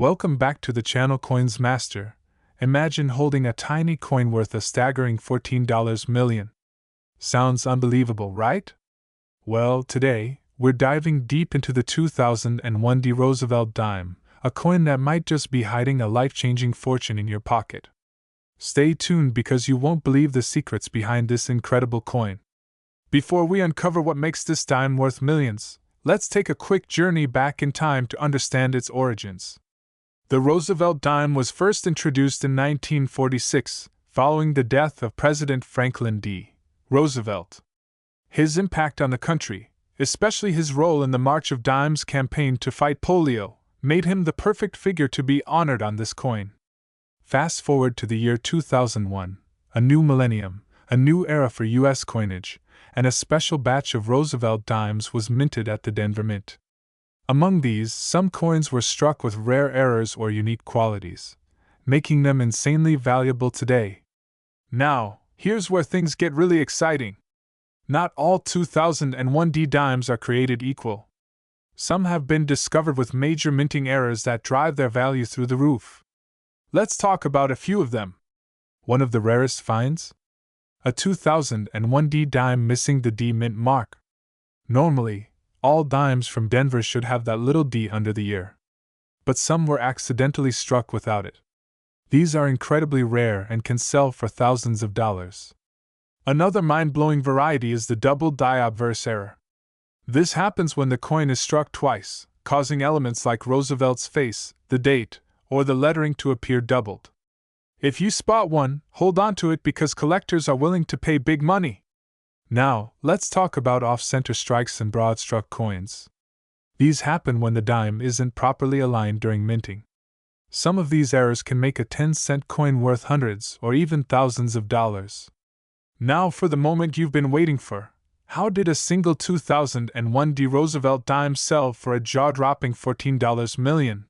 Welcome back to the channel Coins Master. Imagine holding a tiny coin worth a staggering $14 million. Sounds unbelievable, right? Well, today, we're diving deep into the 2001 D. Roosevelt dime, a coin that might just be hiding a life-changing fortune in your pocket. Stay tuned because you won't believe the secrets behind this incredible coin. Before we uncover what makes this dime worth millions, let's take a quick journey back in time to understand its origins. The Roosevelt dime was first introduced in 1946, following the death of President Franklin D. Roosevelt. His impact on the country, especially his role in the March of Dimes campaign to fight polio, made him the perfect figure to be honored on this coin. Fast forward to the year 2001, a new millennium, a new era for U.S. coinage, and a special batch of Roosevelt dimes was minted at the Denver Mint. Among these, some coins were struck with rare errors or unique qualities, making them insanely valuable today. Now, here's where things get really exciting. Not all 2001 D dimes are created equal. Some have been discovered with major minting errors that drive their value through the roof. Let's talk about a few of them. One of the rarest finds? A 2001 D dime missing the D mint mark. Normally, all dimes from Denver should have that little D under the ear. But some were accidentally struck without it. These are incredibly rare and can sell for thousands of dollars. Another mind-blowing variety is the double die obverse error. This happens when the coin is struck twice, causing elements like Roosevelt's face, the date, or the lettering to appear doubled. If you spot one, hold on to it because collectors are willing to pay big money. Now, let's talk about off-center strikes and broad-struck coins. These happen when the dime isn't properly aligned during minting. Some of these errors can make a 10-cent coin worth hundreds or even thousands of dollars. Now for the moment you've been waiting for. How did a single 2001 D. Roosevelt dime sell for a jaw-dropping $14 million?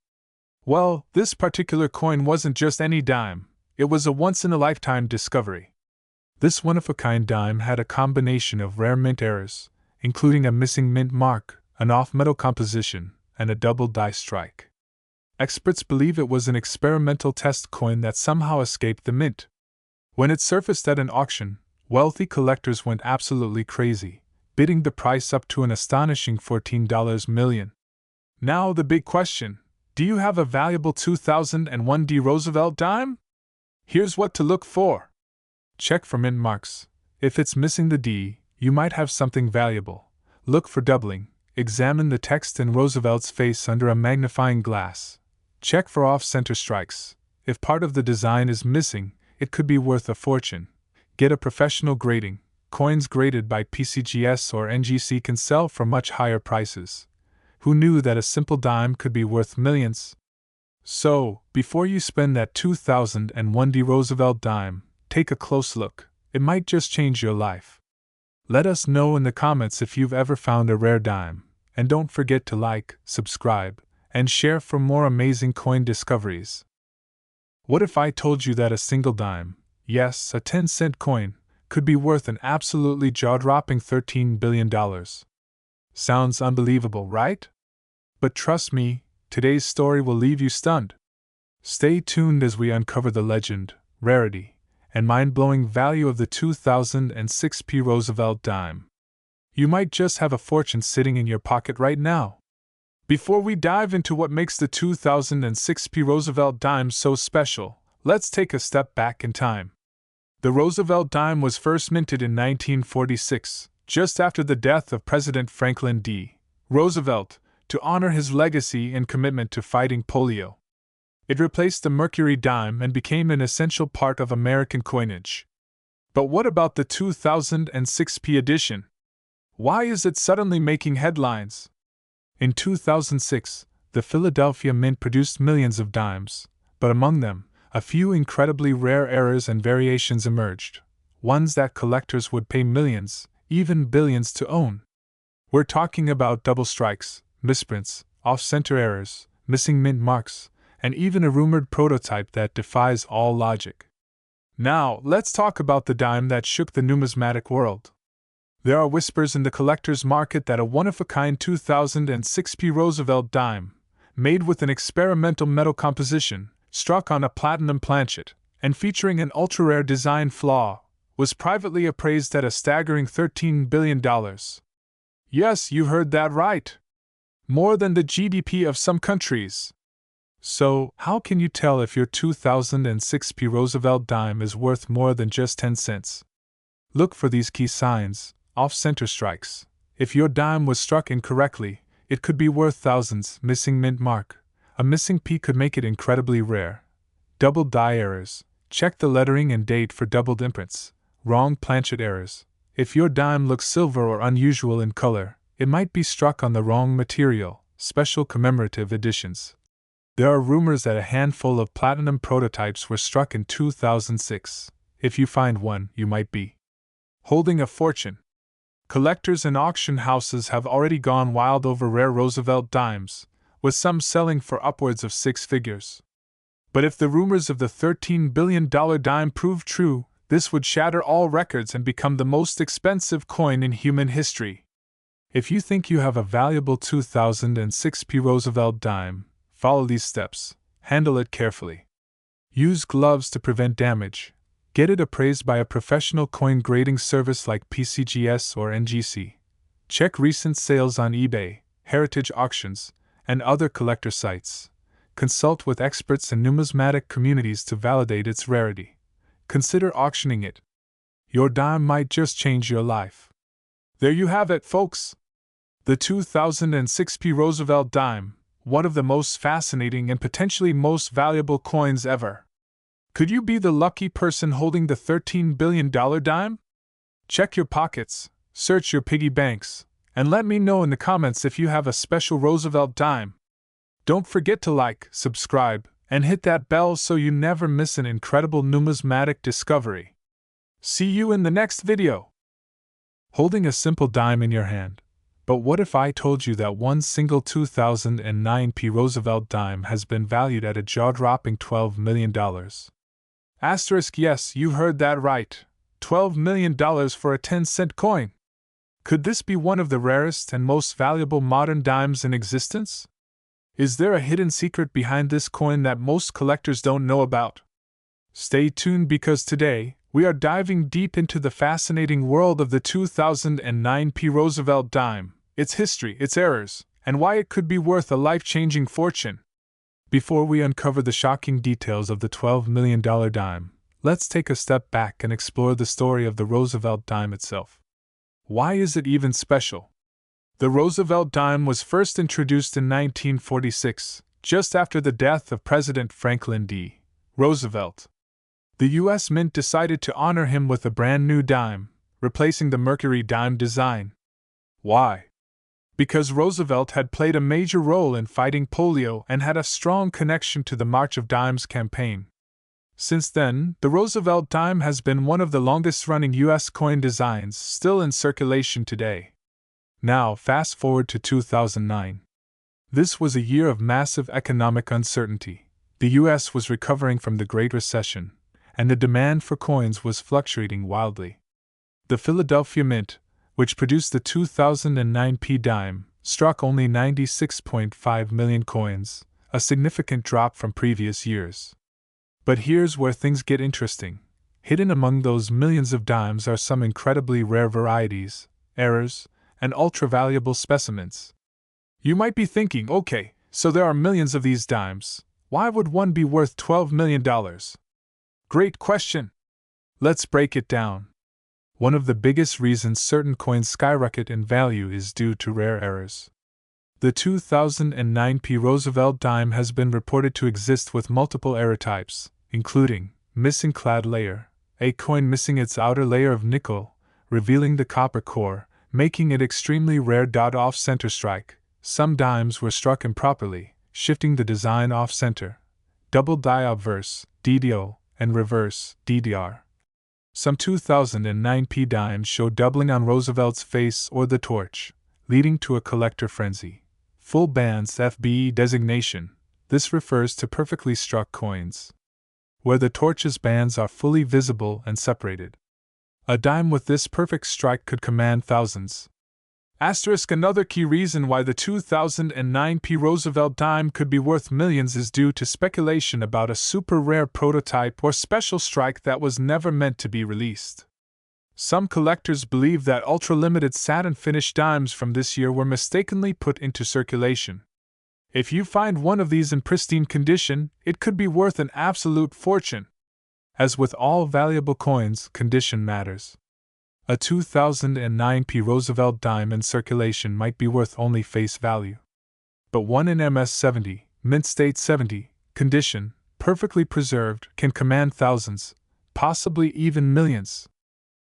Well, this particular coin wasn't just any dime, it was a once-in-a-lifetime discovery. This one-of-a-kind dime had a combination of rare mint errors, including a missing mint mark, an off-metal composition, and a double die strike. Experts believe it was an experimental test coin that somehow escaped the mint. When it surfaced at an auction, wealthy collectors went absolutely crazy, bidding the price up to an astonishing $14 million. Now the big question, do you have a valuable 2001 D. Roosevelt dime? Here's what to look for. Check for mint marks. If it's missing the D, you might have something valuable. Look for doubling. Examine the text in Roosevelt's face under a magnifying glass. Check for off-center strikes. If part of the design is missing, it could be worth a fortune. Get a professional grading. Coins graded by PCGS or NGC can sell for much higher prices. Who knew that a simple dime could be worth millions? So, before you spend that 2001 D. Roosevelt dime, take a close look. It might just change your life. Let us know in the comments if you've ever found a rare dime, and don't forget to like, subscribe, and share for more amazing coin discoveries. What if I told you that a single dime, yes, a 10-cent coin, could be worth an absolutely jaw-dropping $13 billion? Sounds unbelievable, right? But trust me, today's story will leave you stunned. Stay tuned as we uncover the legend, rarity, and mind-blowing value of the 2006 P. Roosevelt dime. You might just have a fortune sitting in your pocket right now. Before we dive into what makes the 2006 P. Roosevelt dime so special, let's take a step back in time. The Roosevelt dime was first minted in 1946, just after the death of President Franklin D. Roosevelt, to honor his legacy and commitment to fighting polio. It replaced the Mercury dime and became an essential part of American coinage. But what about the 2006 P edition? Why is it suddenly making headlines? In 2006, the Philadelphia Mint produced millions of dimes, but among them, a few incredibly rare errors and variations emerged, ones that collectors would pay millions, even billions to own. We're talking about double strikes, misprints, off-center errors, missing mint marks, and even a rumored prototype that defies all logic. Now, let's talk about the dime that shook the numismatic world. There are whispers in the collector's market that a one-of-a-kind 2006 P. Roosevelt dime, made with an experimental metal composition, struck on a platinum planchet, and featuring an ultra-rare design flaw, was privately appraised at a staggering $13 billion. Yes, you heard that right. More than the GDP of some countries. So, how can you tell if your 2006 P. Roosevelt dime is worth more than just 10 cents? Look for these key signs: off-center strikes. If your dime was struck incorrectly, it could be worth thousands. Missing mint mark. A missing P could make it incredibly rare. Double die errors. Check the lettering and date for doubled imprints. Wrong planchet errors. If your dime looks silver or unusual in color, it might be struck on the wrong material. Special commemorative editions. There are rumors that a handful of platinum prototypes were struck in 2006. If you find one, you might be holding a fortune. Collectors and auction houses have already gone wild over rare Roosevelt dimes, with some selling for upwards of six figures. But if the rumors of the $13 billion dime prove true, this would shatter all records and become the most expensive coin in human history. If you think you have a valuable 2006 P. Roosevelt dime, follow these steps. Handle it carefully. Use gloves to prevent damage. Get it appraised by a professional coin grading service like PCGS or NGC. Check recent sales on eBay, heritage auctions, and other collector sites. Consult with experts in numismatic communities to validate its rarity. Consider auctioning it. Your dime might just change your life. There you have it, folks. The 2006 P. Roosevelt dime, one of the most fascinating and potentially most valuable coins ever. Could you be the lucky person holding the $13 billion dime? Check your pockets, search your piggy banks, and let me know in the comments if you have a special Roosevelt dime. Don't forget to like, subscribe, and hit that bell so you never miss an incredible numismatic discovery. See you in the next video. Holding a simple dime in your hand. But what if I told you that one single 2009 P. Roosevelt dime has been valued at a jaw-dropping $12 million? Asterisk, yes, you heard that right. $12 million for a 10-cent coin. Could this be one of the rarest and most valuable modern dimes in existence? Is there a hidden secret behind this coin that most collectors don't know about? Stay tuned because today, we are diving deep into the fascinating world of the 2009 P. Roosevelt dime, its history, its errors, and why it could be worth a life-changing fortune. Before we uncover the shocking details of the $12 million dime, let's take a step back and explore the story of the Roosevelt dime itself. Why is it even special? The Roosevelt dime was first introduced in 1946, just after the death of President Franklin D. Roosevelt. The U.S. Mint decided to honor him with a brand new dime, replacing the Mercury dime design. Why? Because Roosevelt had played a major role in fighting polio and had a strong connection to the March of Dimes campaign. Since then, the Roosevelt dime has been one of the longest-running U.S. coin designs still in circulation today. Now, fast forward to 2009. This was a year of massive economic uncertainty. The U.S. was recovering from the Great Recession, and the demand for coins was fluctuating wildly. The Philadelphia Mint, which produced the 2009 P dime, struck only 96.5 million coins, a significant drop from previous years. But here's where things get interesting. Hidden among those millions of dimes are some incredibly rare varieties, errors, and ultra-valuable specimens. You might be thinking, okay, so there are millions of these dimes. Why would one be worth $12 million? Great question. Let's break it down. One of the biggest reasons certain coins skyrocket in value is due to rare errors. The 2009 P. Roosevelt dime has been reported to exist with multiple error types, including missing clad layer, a coin missing its outer layer of nickel, revealing the copper core, making it extremely rare. Off-center strike. Some dimes were struck improperly, shifting the design off-center. Double die obverse, DDO, and reverse, DDR. Some 2009 P dimes show doubling on Roosevelt's face or the torch, leading to a collector frenzy. Full bands FBE designation. This refers to perfectly struck coins, where the torch's bands are fully visible and separated. A dime with this perfect strike could command thousands. Another key reason why the 2009 P. Roosevelt dime could be worth millions is due to speculation about a super rare prototype or special strike that was never meant to be released. Some collectors believe that ultra-limited satin finish dimes from this year were mistakenly put into circulation. If you find one of these in pristine condition, it could be worth an absolute fortune. As with all valuable coins, condition matters. A 2009 P. Roosevelt dime in circulation might be worth only face value. But one in MS-70, mint state 70, condition, perfectly preserved, can command thousands, possibly even millions.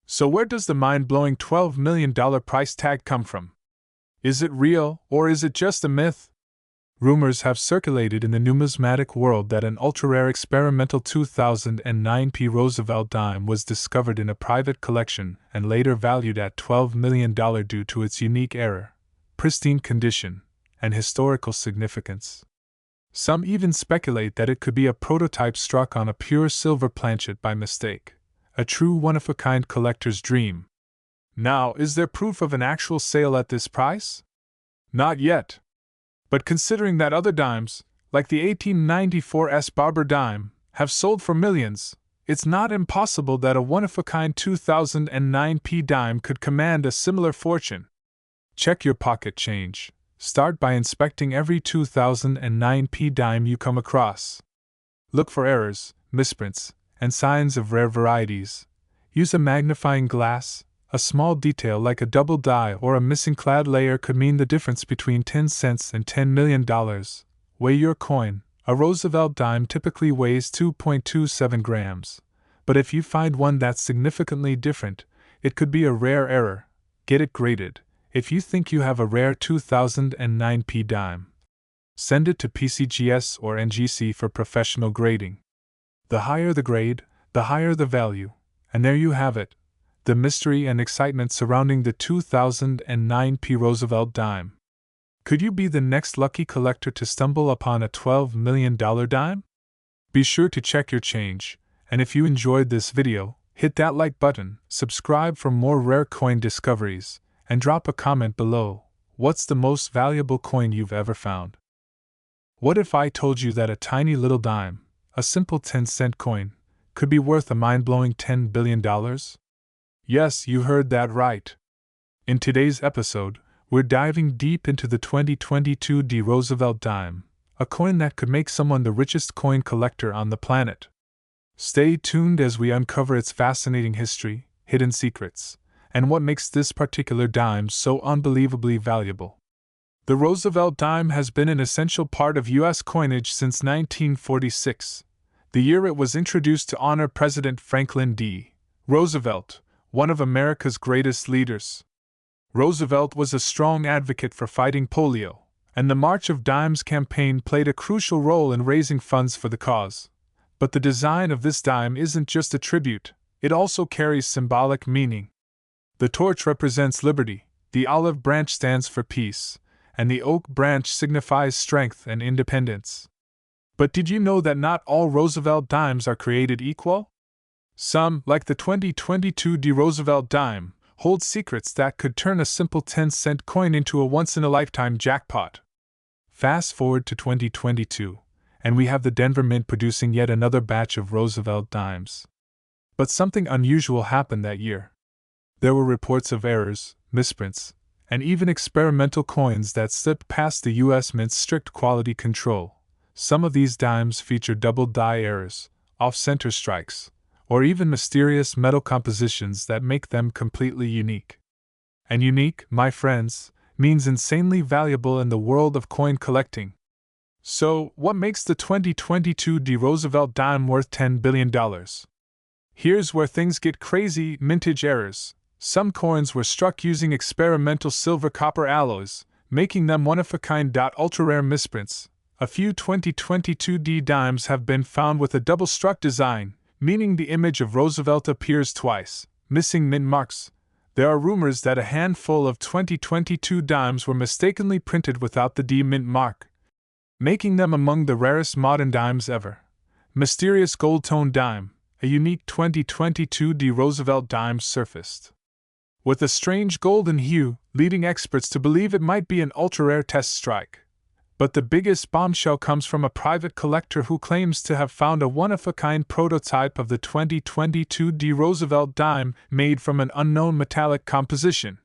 So where does the mind-blowing $12 million price tag come from? Is it real, or is it just a myth? Rumors have circulated in the numismatic world that an ultra-rare experimental 2009 P. Roosevelt dime was discovered in a private collection and later valued at $12 million due to its unique error, pristine condition, and historical significance. Some even speculate that it could be a prototype struck on a pure silver planchet by mistake, a true one-of-a-kind collector's dream. Now, is there proof of an actual sale at this price? Not yet. But considering that other dimes, like the 1894 S. Barber dime, have sold for millions, it's not impossible that a one-of-a-kind 2009 P dime could command a similar fortune. Check your pocket change. Start by inspecting every 2009 P dime you come across. Look for errors, misprints, and signs of rare varieties. Use a magnifying glass. A small detail like a double die or a missing clad layer could mean the difference between 10 cents and $10 million. Weigh your coin. A Roosevelt dime typically weighs 2.27 grams. But if you find one that's significantly different, it could be a rare error. Get it graded. If you think you have a rare 2009 P dime, send it to PCGS or NGC for professional grading. The higher the grade, the higher the value. And there you have it. The mystery and excitement surrounding the 2009 P. Roosevelt dime. Could you be the next lucky collector to stumble upon a $12 million dime? Be sure to check your change, and if you enjoyed this video, hit that like button, subscribe for more rare coin discoveries, and drop a comment below. What's the most valuable coin you've ever found? What if I told you that a tiny little dime, a simple 10-cent coin, could be worth a mind-blowing $10 billion? Yes, you heard that right. In today's episode, we're diving deep into the 2022 D. Roosevelt dime, a coin that could make someone the richest coin collector on the planet. Stay tuned as we uncover its fascinating history, hidden secrets, and what makes this particular dime so unbelievably valuable. The Roosevelt dime has been an essential part of U.S. coinage since 1946, the year it was introduced to honor President Franklin D. Roosevelt, one of America's greatest leaders. Roosevelt was a strong advocate for fighting polio, and the March of Dimes campaign played a crucial role in raising funds for the cause. But the design of this dime isn't just a tribute, it also carries symbolic meaning. The torch represents liberty, the olive branch stands for peace, and the oak branch signifies strength and independence. But did you know that not all Roosevelt dimes are created equal? Some, like the 2022 D. Roosevelt dime, hold secrets that could turn a simple 10-cent coin into a once-in-a-lifetime jackpot. Fast forward to 2022, and we have the Denver Mint producing yet another batch of Roosevelt dimes. But something unusual happened that year. There were reports of errors, misprints, and even experimental coins that slipped past the U.S. Mint's strict quality control. Some of these dimes feature double die errors, off-center strikes, or even mysterious metal compositions that make them completely unique. And unique, my friends, means insanely valuable in the world of coin collecting. So, what makes the 2022 D. Roosevelt dime worth $10 billion? Here's where things get crazy: mintage errors. Some coins were struck using experimental silver-copper alloys, making them one-of-a-kind. Ultra-rare misprints. A few 2022 D dimes have been found with a double-struck design, meaning the image of Roosevelt appears twice. Missing mint marks. There are rumors that a handful of 2022 dimes were mistakenly printed without the D mint mark, making them among the rarest modern dimes ever. Mysterious gold-tone dime. A unique 2022 D. Roosevelt dime surfaced. with a strange golden hue, leading experts to believe it might be an ultra-rare test strike. But the biggest bombshell comes from a private collector who claims to have found a one-of-a-kind prototype of the 2022 D. Roosevelt dime made from an unknown metallic composition.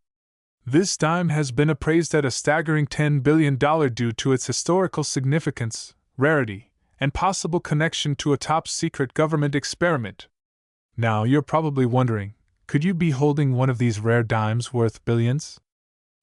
This dime has been appraised at a staggering $10 billion due to its historical significance, rarity, and possible connection to a top-secret government experiment. Now you're probably wondering, could you be holding one of these rare dimes worth billions?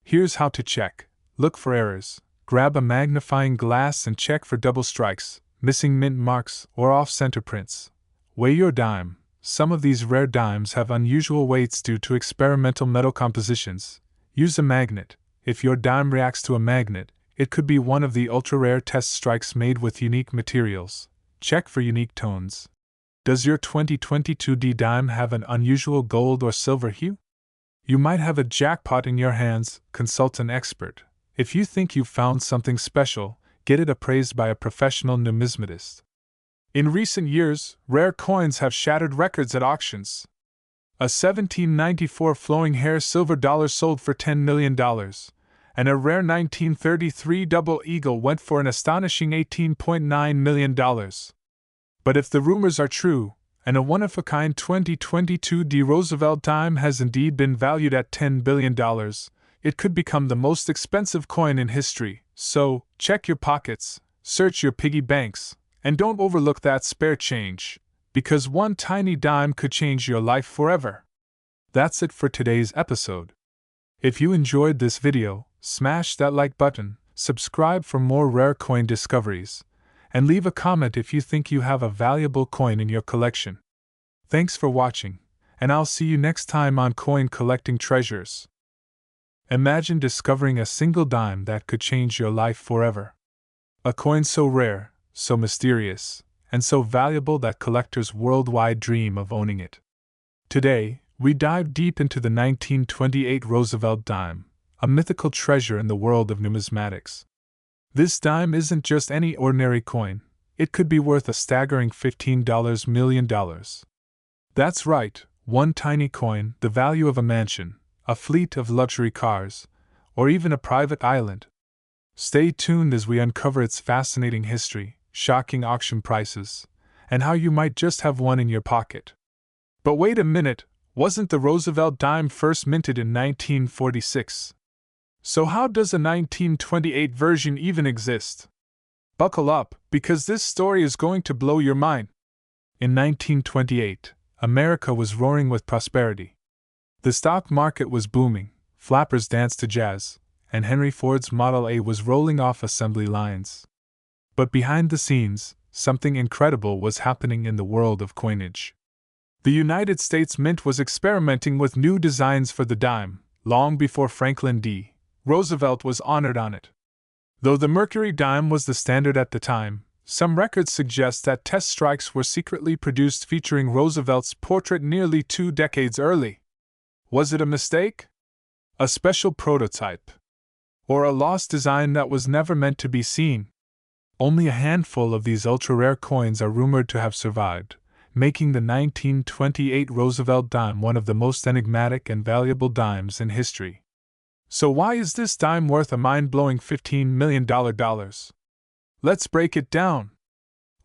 Here's how to check. Look for errors. Grab a magnifying glass and check for double strikes, missing mint marks, or off-center prints. Weigh your dime. Some of these rare dimes have unusual weights due to experimental metal compositions. Use a magnet. If your dime reacts to a magnet, it could be one of the ultra-rare test strikes made with unique materials. Check for unique tones. Does your 2022 D dime have an unusual gold or silver hue? You might have a jackpot in your hands. Consult an expert. If you think you've found something special, get it appraised by a professional numismatist. In recent years, rare coins have shattered records at auctions. A 1794 flowing hair silver dollar sold for $10 million, and a rare 1933 double eagle went for an astonishing $18.9 million. But if the rumors are true, and a one-of-a-kind 2022 D. Roosevelt dime has indeed been valued at $10 billion, it could become the most expensive coin in history. So, check your pockets, search your piggy banks, and don't overlook that spare change, because one tiny dime could change your life forever. That's it for today's episode. If you enjoyed this video, smash that like button, subscribe for more rare coin discoveries, and leave a comment if you think you have a valuable coin in your collection. Thanks for watching, and I'll see you next time on Coin Collecting Treasures. Imagine discovering a single dime that could change your life forever. A coin so rare, so mysterious, and so valuable that collectors worldwide dream of owning it. Today, we dive deep into the 1928 Roosevelt dime, a mythical treasure in the world of numismatics. This dime isn't just any ordinary coin, it could be worth a staggering $15 million. That's right, one tiny coin, the value of a mansion, a fleet of luxury cars, or even a private island. Stay tuned as we uncover its fascinating history, shocking auction prices, and how you might just have one in your pocket. But wait a minute, wasn't the Roosevelt dime first minted in 1946? So how does a 1928 version even exist? Buckle up, because this story is going to blow your mind. In 1928, America was roaring with prosperity. The stock market was booming, flappers danced to jazz, and Henry Ford's Model A was rolling off assembly lines. But behind the scenes, something incredible was happening in the world of coinage. The United States Mint was experimenting with new designs for the dime, long before Franklin D. Roosevelt was honored on it. Though the Mercury dime was the standard at the time, some records suggest that test strikes were secretly produced featuring Roosevelt's portrait nearly 2 decades early. Was it a mistake? A special prototype? Or a lost design that was never meant to be seen? Only a handful of these ultra-rare coins are rumored to have survived, making the 1928 Roosevelt dime one of the most enigmatic and valuable dimes in history. So why is this dime worth a mind-blowing $15 million? Let's break it down.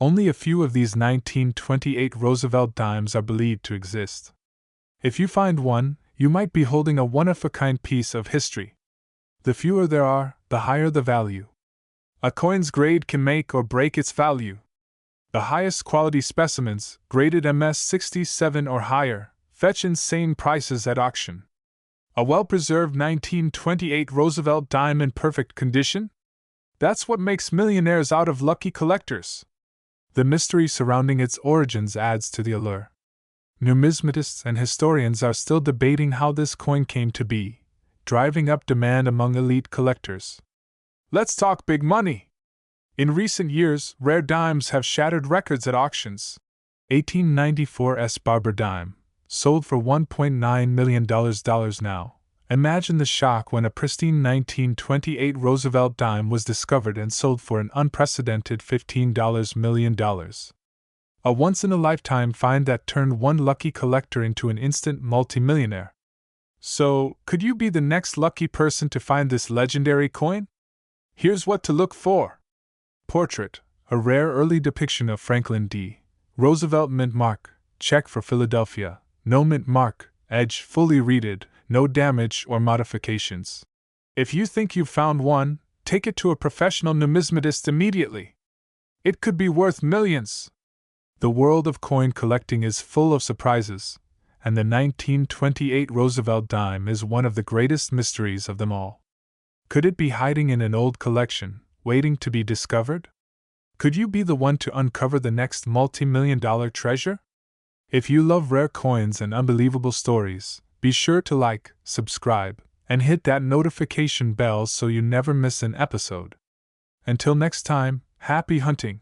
Only a few of these 1928 Roosevelt dimes are believed to exist. If you find one, you might be holding a one-of-a-kind piece of history. The fewer there are, the higher the value. A coin's grade can make or break its value. The highest quality specimens, graded MS 67 or higher, fetch insane prices at auction. A well-preserved 1928 Roosevelt dime in perfect condition? That's what makes millionaires out of lucky collectors. The mystery surrounding its origins adds to the allure. Numismatists and historians are still debating how this coin came to be, driving up demand among elite collectors. Let's talk big money! In recent years, rare dimes have shattered records at auctions. 1894 S. Barber dime, sold for $1.9 million now. Imagine the shock when a pristine 1928 Roosevelt dime was discovered and sold for an unprecedented $15 million. A once-in-a-lifetime find that turned one lucky collector into an instant multimillionaire. So, could you be the next lucky person to find this legendary coin? Here's what to look for. Portrait, a rare early depiction of Franklin D. Roosevelt. Mint mark, check for Philadelphia. No mint mark, edge fully reeded, no damage or modifications. If you think you've found one, take it to a professional numismatist immediately. It could be worth millions. The world of coin collecting is full of surprises, and the 1928 Roosevelt dime is one of the greatest mysteries of them all. Could it be hiding in an old collection, waiting to be discovered? Could you be the one to uncover the next multi-million-dollar treasure? If you love rare coins and unbelievable stories, be sure to like, subscribe, and hit that notification bell so you never miss an episode. Until next time, happy hunting!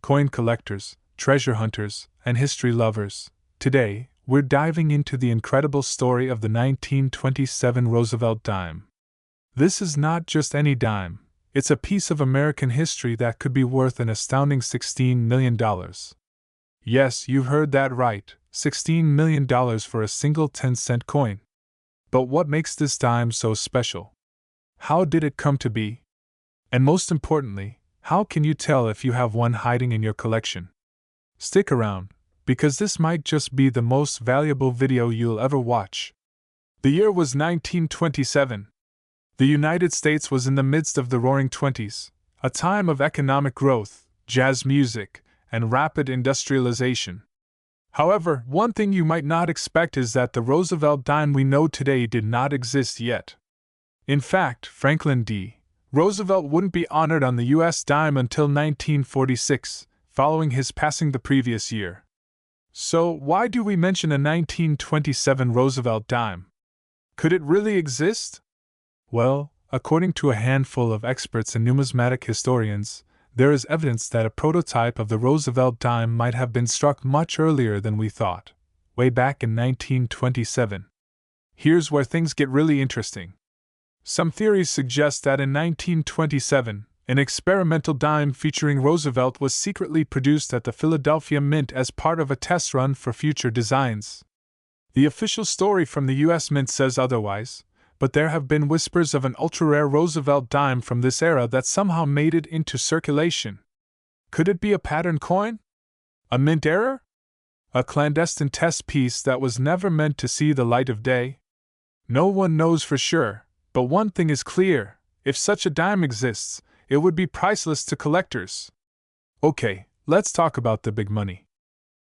Coin collectors, treasure hunters, and history lovers, today, we're diving into the incredible story of the 1927 Roosevelt dime. This is not just any dime, it's a piece of American history that could be worth an astounding $16 million. Yes, you've heard that right, $16 million for a single 10-cent coin. But what makes this dime so special? How did it come to be? And most importantly, how can you tell if you have one hiding in your collection? Stick around, because this might just be the most valuable video you'll ever watch. The year was 1927. The United States was in the midst of the Roaring Twenties, a time of economic growth, jazz music, and rapid industrialization. However, one thing you might not expect is that the Roosevelt dime we know today did not exist yet. In fact, Franklin D. Roosevelt wouldn't be honored on the U.S. dime until 1946, following his passing the previous year. So, why do we mention a 1927 Roosevelt dime? Could it really exist? Well, according to a handful of experts and numismatic historians, there is evidence that a prototype of the Roosevelt dime might have been struck much earlier than we thought, way back in 1927. Here's where things get really interesting. Some theories suggest that in 1927, an experimental dime featuring Roosevelt was secretly produced at the Philadelphia Mint as part of a test run for future designs. The official story from the U.S. Mint says otherwise, but there have been whispers of an ultra-rare Roosevelt dime from this era that somehow made it into circulation. Could it be a pattern coin? A mint error? A clandestine test piece that was never meant to see the light of day? No one knows for sure, but one thing is clear: if such a dime exists, it would be priceless to collectors. Okay, let's talk about the big money.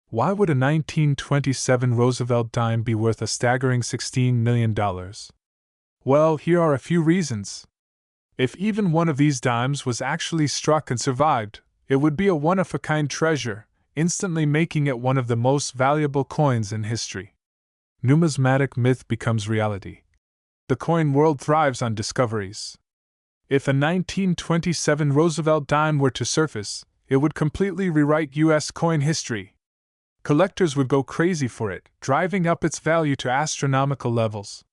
Why would a 1927 Roosevelt dime be worth a staggering $16 million? Well, here are a few reasons. If even one of these dimes was actually struck and survived, it would be a one-of-a-kind treasure, instantly making it one of the most valuable coins in history. Numismatic myth becomes reality. The coin world thrives on discoveries. If a 1927 Roosevelt dime were to surface, it would completely rewrite U.S. coin history. Collectors would go crazy for it, driving up its value to astronomical levels.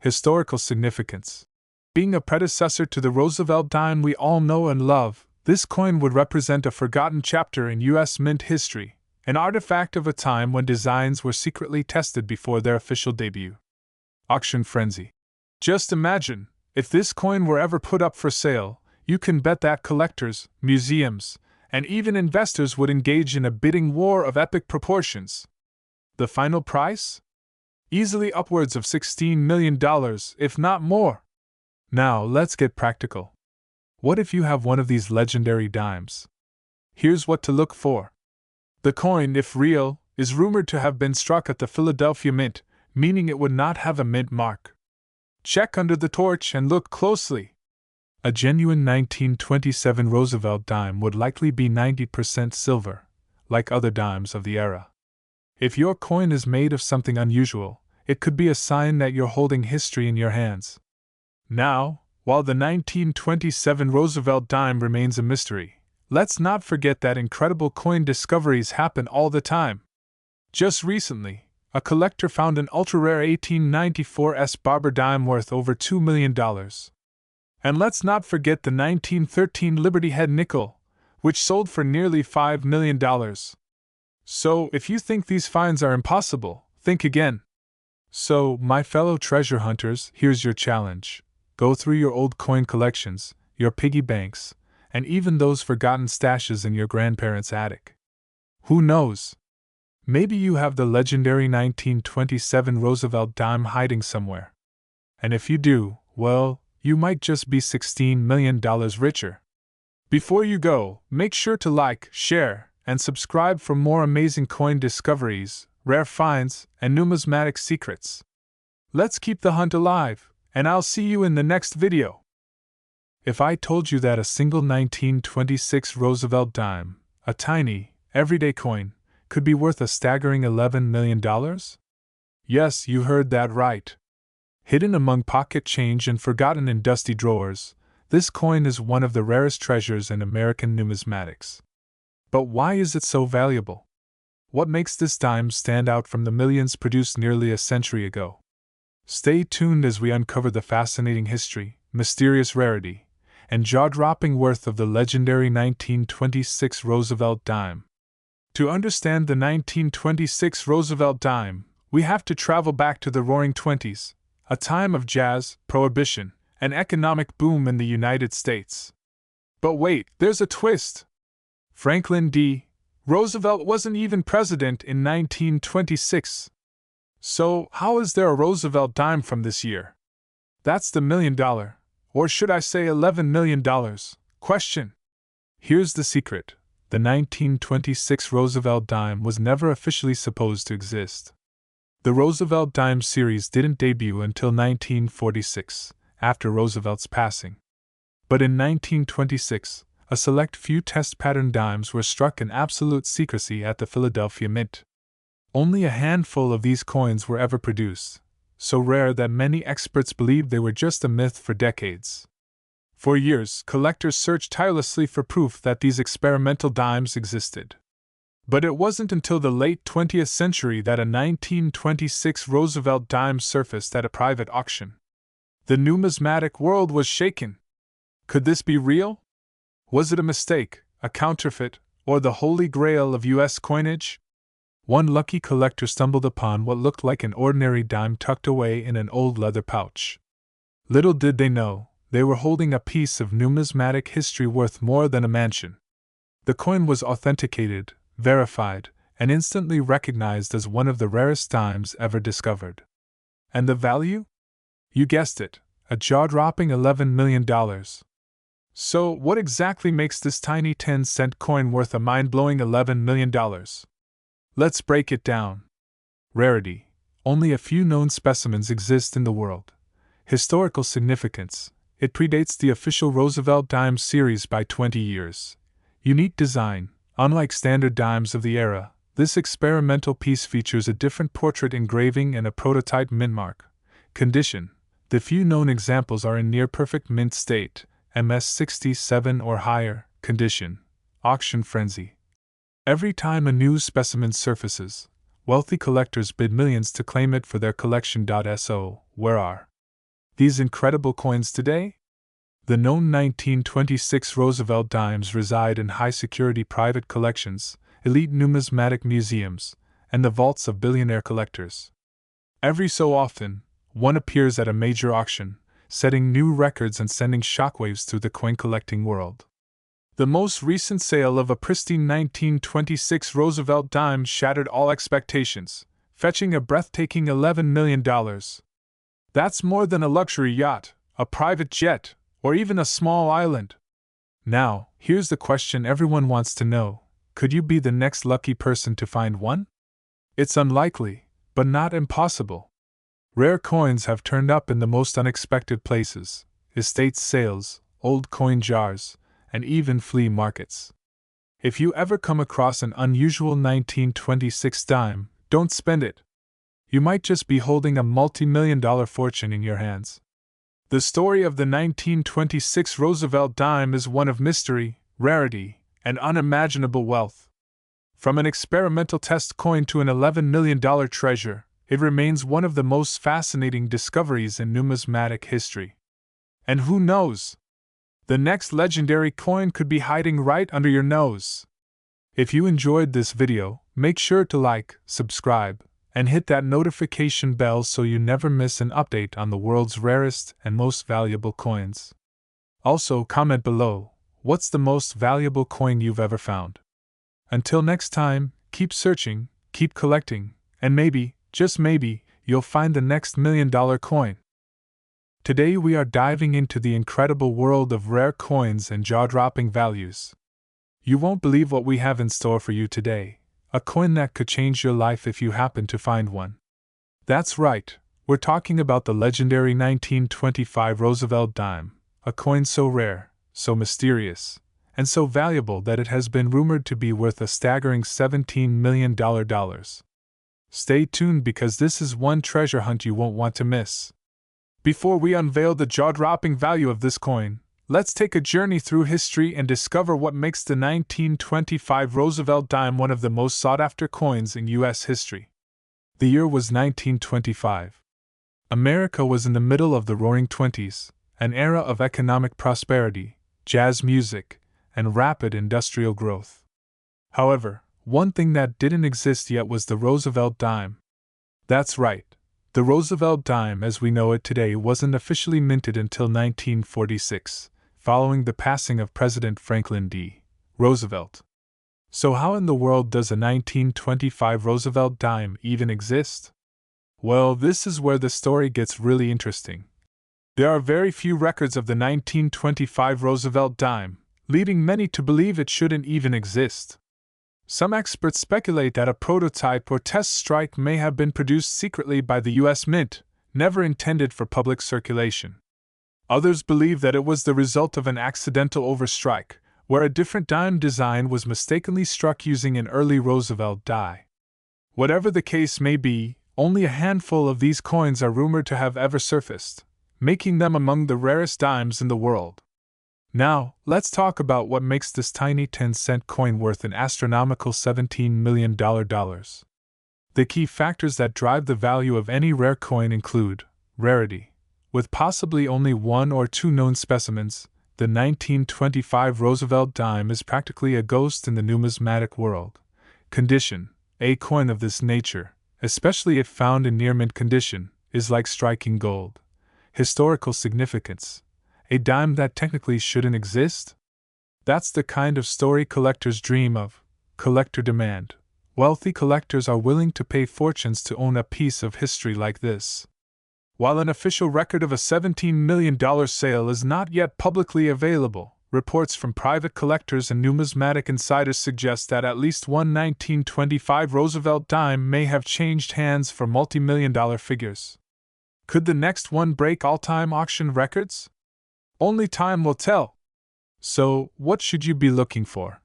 Historical significance. Being a predecessor to the Roosevelt dime we all know and love, this coin would represent a forgotten chapter in U.S. Mint history, an artifact of a time when designs were secretly tested before their official debut. Auction frenzy. Just imagine, if this coin were ever put up for sale, you can bet that collectors, museums, and even investors would engage in a bidding war of epic proportions. The final price? Easily upwards of $16 million, if not more. Now, let's get practical. What if you have one of these legendary dimes? Here's what to look for. The coin, if real, is rumored to have been struck at the Philadelphia Mint, meaning it would not have a mint mark. Check under the torch and look closely. A genuine 1927 Roosevelt dime would likely be 90% silver, like other dimes of the era. If your coin is made of something unusual, it could be a sign that you're holding history in your hands. Now, while the 1927 Roosevelt dime remains a mystery, let's not forget that incredible coin discoveries happen all the time. Just recently, a collector found an ultra-rare 1894 Barber dime worth over $2 million. And let's not forget the 1913 Liberty Head nickel, which sold for nearly $5 million. So, if you think these finds are impossible, think again. So, my fellow treasure hunters, here's your challenge. Go through your old coin collections, your piggy banks, and even those forgotten stashes in your grandparents' attic. Who knows? Maybe you have the legendary 1927 Roosevelt dime hiding somewhere. And if you do, well, you might just be $16 million richer. Before you go, make sure to like, share, and subscribe for more amazing coin discoveries, rare finds, and numismatic secrets. Let's keep the hunt alive, and I'll see you in the next video. If I told you that a single 1926 Roosevelt dime, a tiny, everyday coin, could be worth a staggering $11 million? Yes, you heard that right. Hidden among pocket change and forgotten in dusty drawers, this coin is one of the rarest treasures in American numismatics. But why is it so valuable? What makes this dime stand out from the millions produced nearly a century ago? Stay tuned as we uncover the fascinating history, mysterious rarity, and jaw-dropping worth of the legendary 1926 Roosevelt dime. To understand the 1926 Roosevelt dime, we have to travel back to the Roaring Twenties, a time of jazz, prohibition, and economic boom in the United States. But wait, there's a twist! Franklin D. Roosevelt wasn't even president in 1926. So, how is there a Roosevelt dime from this year? That's the $1 million, or should I say $11 million, question. Here's the secret. The 1926 Roosevelt dime was never officially supposed to exist. The Roosevelt dime series didn't debut until 1946, after Roosevelt's passing. But in 1926, a select few test pattern dimes were struck in absolute secrecy at the Philadelphia Mint. Only a handful of these coins were ever produced, so rare that many experts believed they were just a myth for decades. For years, collectors searched tirelessly for proof that these experimental dimes existed. But it wasn't until the late 20th century that a 1926 Roosevelt dime surfaced at a private auction. The numismatic world was shaken. Could this be real? Was it a mistake, a counterfeit, or the holy grail of U.S. coinage? One lucky collector stumbled upon what looked like an ordinary dime tucked away in an old leather pouch. Little did they know, they were holding a piece of numismatic history worth more than a mansion. The coin was authenticated, verified, and instantly recognized as one of the rarest dimes ever discovered. And the value? You guessed it, a jaw-dropping $11 million. So, what exactly makes this tiny 10-cent coin worth a mind-blowing $11 million? Let's break it down. Rarity. Only a few known specimens exist in the world. Historical significance. It predates the official Roosevelt dime series by 20 years. Unique design. Unlike standard dimes of the era, this experimental piece features a different portrait engraving and a prototype mint mark. Condition. The few known examples are in near-perfect mint state, MS 67 or higher. Condition. Auction frenzy. Every time a new specimen surfaces, wealthy collectors bid millions to claim it for their collection. So, where are these incredible coins today? The known 1926 Roosevelt dimes reside in high-security private collections, elite numismatic museums, and the vaults of billionaire collectors. Every so often, one appears at a major auction, setting new records and sending shockwaves through the coin-collecting world. The most recent sale of a pristine 1926 Roosevelt dime shattered all expectations, fetching a breathtaking $11 million. That's more than a luxury yacht, a private jet, or even a small island. Now, here's the question everyone wants to know. Could you be the next lucky person to find one? It's unlikely, but not impossible. Rare coins have turned up in the most unexpected places: estate sales, old coin jars, and even flea markets. If you ever come across an unusual 1926 dime, don't spend it. You might just be holding a multi-million-dollar fortune in your hands. The story of the 1926 Roosevelt dime is one of mystery, rarity, and unimaginable wealth. From an experimental test coin to an $11 million treasure, it remains one of the most fascinating discoveries in numismatic history. And who knows? The next legendary coin could be hiding right under your nose. If you enjoyed this video, make sure to like, subscribe, And hit that notification bell so you never miss an update on the world's rarest and most valuable coins. Also, comment below, what's the most valuable coin you've ever found? Until next time, keep searching, keep collecting, and maybe, just maybe, you'll find the next $1 million coin. Today we are diving into the incredible world of rare coins and jaw-dropping values. You won't believe what we have in store for you today, a coin that could change your life if you happen to find one. That's right, we're talking about the legendary 1925 Roosevelt dime, a coin so rare, so mysterious, and so valuable that it has been rumored to be worth a staggering $17 million. Stay tuned because this is one treasure hunt you won't want to miss. Before we unveil the jaw-dropping value of this coin, let's take a journey through history and discover what makes the 1925 Roosevelt dime one of the most sought-after coins in U.S. history. The year was 1925. America was in the middle of the Roaring Twenties, an era of economic prosperity, jazz music, and rapid industrial growth. However, one thing that didn't exist yet was the Roosevelt dime. That's right. The Roosevelt dime as we know it today wasn't officially minted until 1946, following the passing of President Franklin D. Roosevelt. So how in the world does a 1925 Roosevelt dime even exist? Well, this is where the story gets really interesting. There are very few records of the 1925 Roosevelt dime, leading many to believe it shouldn't even exist. Some experts speculate that a prototype or test strike may have been produced secretly by the U.S. Mint, never intended for public circulation. Others believe that it was the result of an accidental overstrike, where a different dime design was mistakenly struck using an early Roosevelt die. Whatever the case may be, only a handful of these coins are rumored to have ever surfaced, making them among the rarest dimes in the world. Now, let's talk about what makes this tiny 10-cent coin worth an astronomical $17 million. The key factors that drive the value of any rare coin include rarity. With possibly only one or two known specimens, the 1925 Roosevelt dime is practically a ghost in the numismatic world. Condition. A coin of this nature, especially if found in near-mint condition, is like striking gold. Historical significance. A dime that technically shouldn't exist? That's the kind of story collectors dream of. Collector demand. Wealthy collectors are willing to pay fortunes to own a piece of history like this. While an official record of a $17 million sale is not yet publicly available, reports from private collectors and numismatic insiders suggest that at least one 1925 Roosevelt dime may have changed hands for multi-million-dollar figures. Could the next one break all-time auction records? Only time will tell. So, what should you be looking for?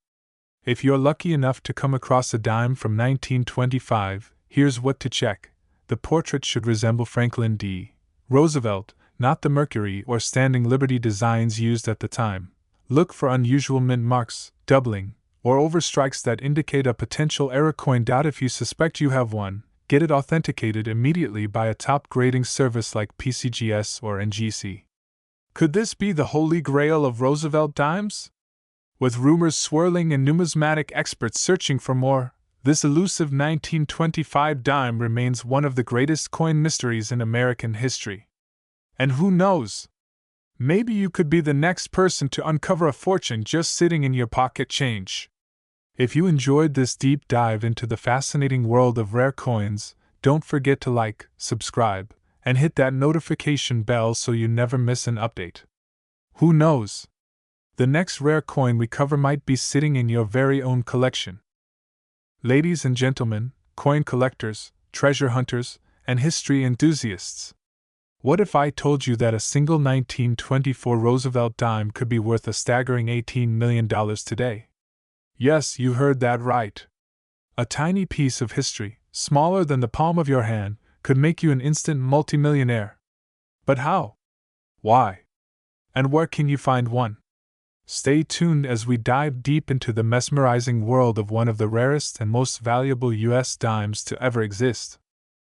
If you're lucky enough to come across a dime from 1925, here's what to check. The portrait should resemble Franklin D. Roosevelt, not the Mercury or Standing Liberty designs used at the time. Look for unusual mint marks, doubling, or overstrikes that indicate a potential error coin. If you suspect you have one, get it authenticated immediately by a top grading service like PCGS or NGC. Could this be the holy grail of Roosevelt dimes? With rumors swirling and numismatic experts searching for more, this elusive 1925 dime remains one of the greatest coin mysteries in American history. And who knows? Maybe you could be the next person to uncover a fortune just sitting in your pocket change. If you enjoyed this deep dive into the fascinating world of rare coins, don't forget to like, subscribe, and hit that notification bell so you never miss an update. Who knows? The next rare coin we cover might be sitting in your very own collection. Ladies and gentlemen, coin collectors, treasure hunters, and history enthusiasts. What if I told you that a single 1924 Roosevelt dime could be worth a staggering $18 million today? Yes, you heard that right. A tiny piece of history, smaller than the palm of your hand, could make you an instant multimillionaire. But how? Why? And where can you find one? Stay tuned as we dive deep into the mesmerizing world of one of the rarest and most valuable U.S. dimes to ever exist.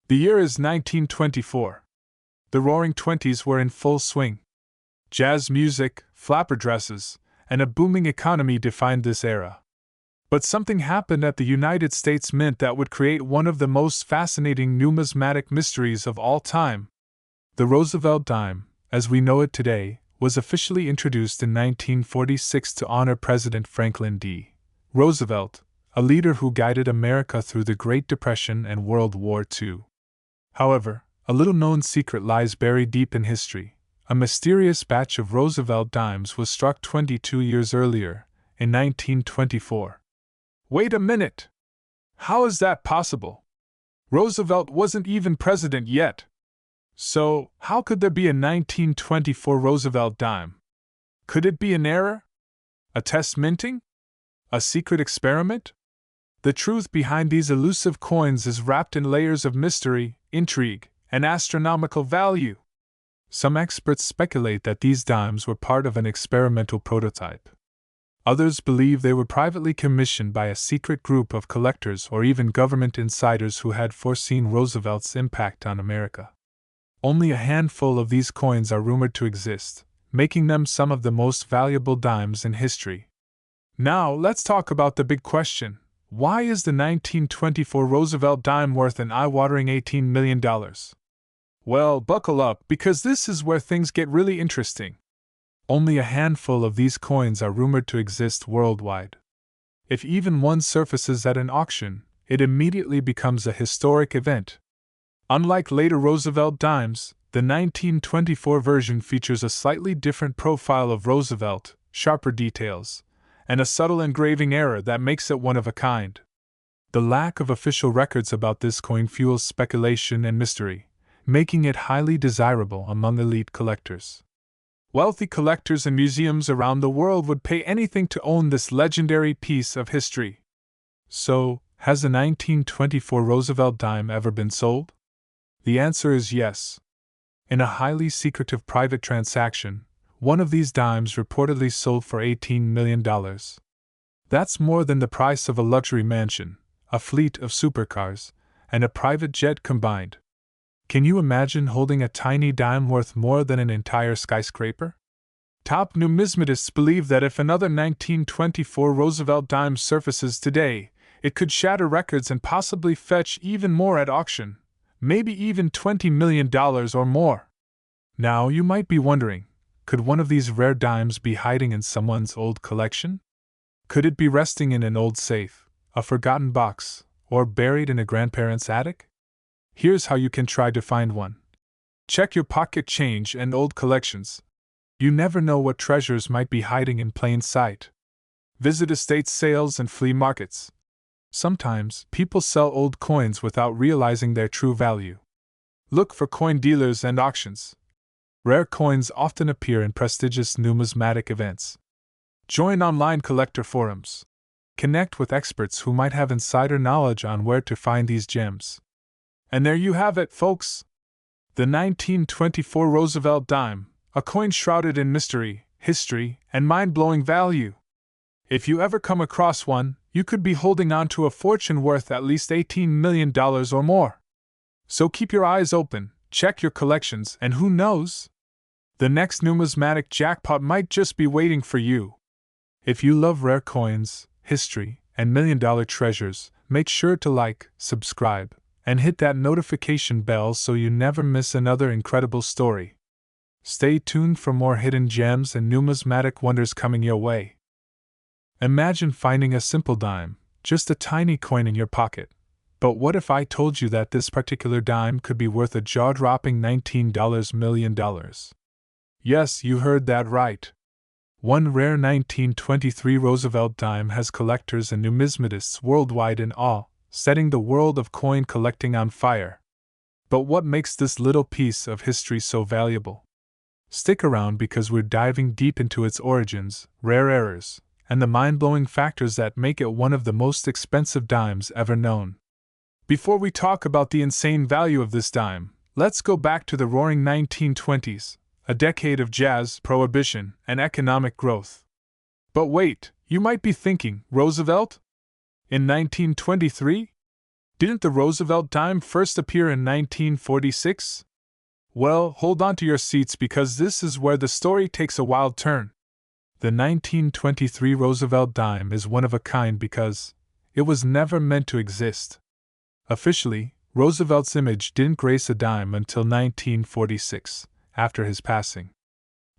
The year is 1924. The Roaring Twenties were in full swing. Jazz music, flapper dresses, and a booming economy defined this era. But something happened at the United States Mint that would create one of the most fascinating numismatic mysteries of all time. The Roosevelt dime, as we know it today, was officially introduced in 1946 to honor President Franklin D. Roosevelt, a leader who guided America through the Great Depression and World War II. However, a little-known secret lies buried deep in history. A mysterious batch of Roosevelt dimes was struck 22 years earlier, in 1924. Wait a minute! How is that possible? Roosevelt wasn't even president yet. So, how could there be a 1924 Roosevelt dime? Could it be an error? A test minting? A secret experiment? The truth behind these elusive coins is wrapped in layers of mystery, intrigue, and astronomical value. Some experts speculate that these dimes were part of an experimental prototype. Others believe they were privately commissioned by a secret group of collectors or even government insiders who had foreseen Roosevelt's impact on America. Only a handful of these coins are rumored to exist, making them some of the most valuable dimes in history. Now, let's talk about the big question. Why is the 1924 Roosevelt dime worth an eye-watering $18 million? Well, buckle up, because this is where things get really interesting. Only a handful of these coins are rumored to exist worldwide. If even one surfaces at an auction, it immediately becomes a historic event. Unlike later Roosevelt dimes, the 1924 version features a slightly different profile of Roosevelt, sharper details, and a subtle engraving error that makes it one of a kind. The lack of official records about this coin fuels speculation and mystery, making it highly desirable among elite collectors. Wealthy collectors and museums around the world would pay anything to own this legendary piece of history. So, has the 1924 Roosevelt dime ever been sold? The answer is yes. In a highly secretive private transaction, one of these dimes reportedly sold for $18 million. That's more than the price of a luxury mansion, a fleet of supercars, and a private jet combined. Can you imagine holding a tiny dime worth more than an entire skyscraper? Top numismatists believe that if another 1924 Roosevelt dime surfaces today, it could shatter records and possibly fetch even more at auction, maybe even $20 million or more. Now you might be wondering, could one of these rare dimes be hiding in someone's old collection? Could it be resting in an old safe, a forgotten box, or buried in a grandparent's attic? Here's how you can try to find one. Check your pocket change and old collections. You never know what treasures might be hiding in plain sight. Visit estate sales and flea markets. Sometimes, people sell old coins without realizing their true value. Look for coin dealers and auctions. Rare coins often appear in prestigious numismatic events. Join online collector forums. Connect with experts who might have insider knowledge on where to find these gems. And there you have it, folks. The 1924 Roosevelt dime, a coin shrouded in mystery, history, and mind-blowing value. If you ever come across one, you could be holding on to a fortune worth at least $18 million or more. So keep your eyes open, check your collections, and who knows? The next numismatic jackpot might just be waiting for you. If you love rare coins, history, and million-dollar treasures, make sure to like, subscribe, and hit that notification bell so you never miss another incredible story. Stay tuned for more hidden gems and numismatic wonders coming your way. Imagine finding a simple dime, just a tiny coin in your pocket. But what if I told you that this particular dime could be worth a jaw-dropping $19 million? Yes, you heard that right. One rare 1923 Roosevelt dime has collectors and numismatists worldwide in awe, setting the world of coin collecting on fire. But what makes this little piece of history so valuable? Stick around because we're diving deep into its origins, rare errors, and the mind-blowing factors that make it one of the most expensive dimes ever known. Before we talk about the insane value of this dime, let's go back to the roaring 1920s, a decade of jazz, prohibition, and economic growth. But wait, you might be thinking, Roosevelt? In 1923? Didn't the Roosevelt dime first appear in 1946? Well, hold on to your seats because this is where the story takes a wild turn. The 1923 Roosevelt dime is one of a kind because it was never meant to exist. Officially, Roosevelt's image didn't grace a dime until 1946, after his passing.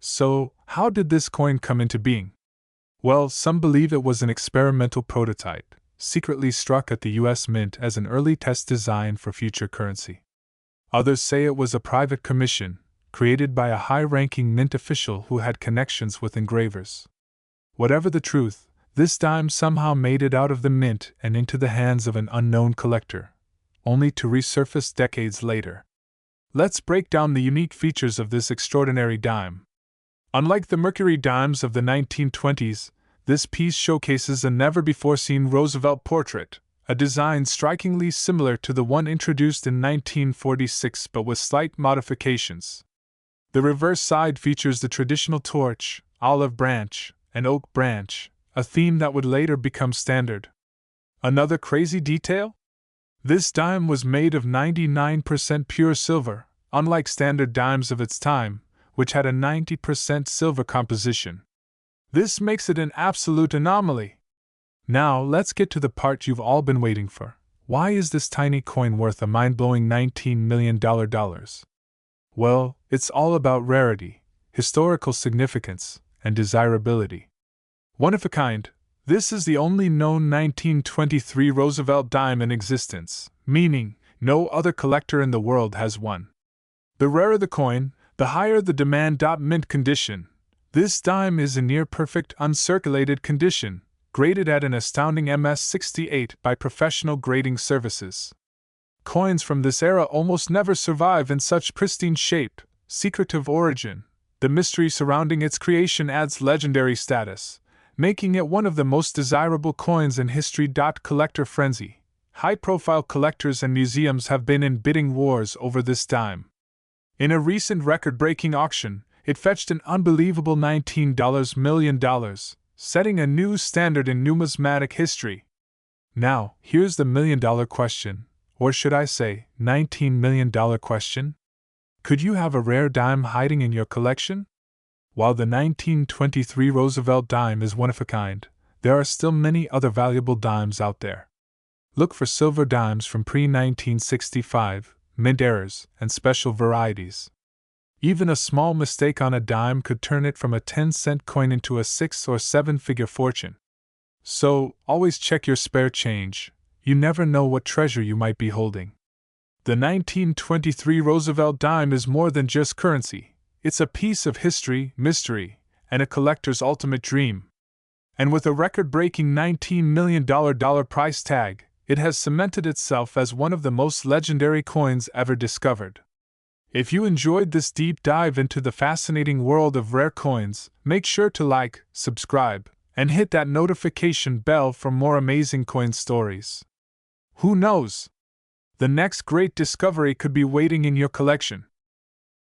So, how did this coin come into being? Well, some believe it was an experimental prototype, secretly struck at the U.S. Mint as an early test design for future currency. Others say it was a private commission, created by a high-ranking mint official who had connections with engravers. Whatever the truth, this dime somehow made it out of the mint and into the hands of an unknown collector, only to resurface decades later. Let's break down the unique features of this extraordinary dime. Unlike the Mercury dimes of the 1920s, this piece showcases a never-before-seen Roosevelt portrait, a design strikingly similar to the one introduced in 1946 but with slight modifications. The reverse side features the traditional torch, olive branch, and oak branch, a theme that would later become standard. Another crazy detail? This dime was made of 99% pure silver, unlike standard dimes of its time, which had a 90% silver composition. This makes it an absolute anomaly. Now, let's get to the part you've all been waiting for. Why is this tiny coin worth a mind-blowing $19 million? Well, it's all about rarity, historical significance, and desirability. One of a kind, this is the only known 1923 Roosevelt dime in existence, meaning no other collector in the world has one. The rarer the coin, the higher the demand. Mint condition. This dime is in near-perfect uncirculated condition, graded at an astounding MS-68 by professional grading services. Coins from this era almost never survive in such pristine shape. Secret of origin. The mystery surrounding its creation adds legendary status, making it one of the most desirable coins in history. Collector frenzy. High-profile collectors and museums have been in bidding wars over this dime. In a recent record-breaking auction, it fetched an unbelievable $19 million, setting a new standard in numismatic history. Now, here's the million-dollar question. Or should I say, $19 million question? Could you have a rare dime hiding in your collection? While the 1923 Roosevelt dime is one of a kind, there are still many other valuable dimes out there. Look for silver dimes from pre-1965, mint errors, and special varieties. Even a small mistake on a dime could turn it from a 10-cent coin into a 6- or 7-figure fortune. So, always check your spare change. You never know what treasure you might be holding. The 1923 Roosevelt dime is more than just currency. It's a piece of history, mystery, and a collector's ultimate dream. And with a record-breaking $19 million price tag, it has cemented itself as one of the most legendary coins ever discovered. If you enjoyed this deep dive into the fascinating world of rare coins, make sure to like, subscribe, and hit that notification bell for more amazing coin stories. Who knows? The next great discovery could be waiting in your collection.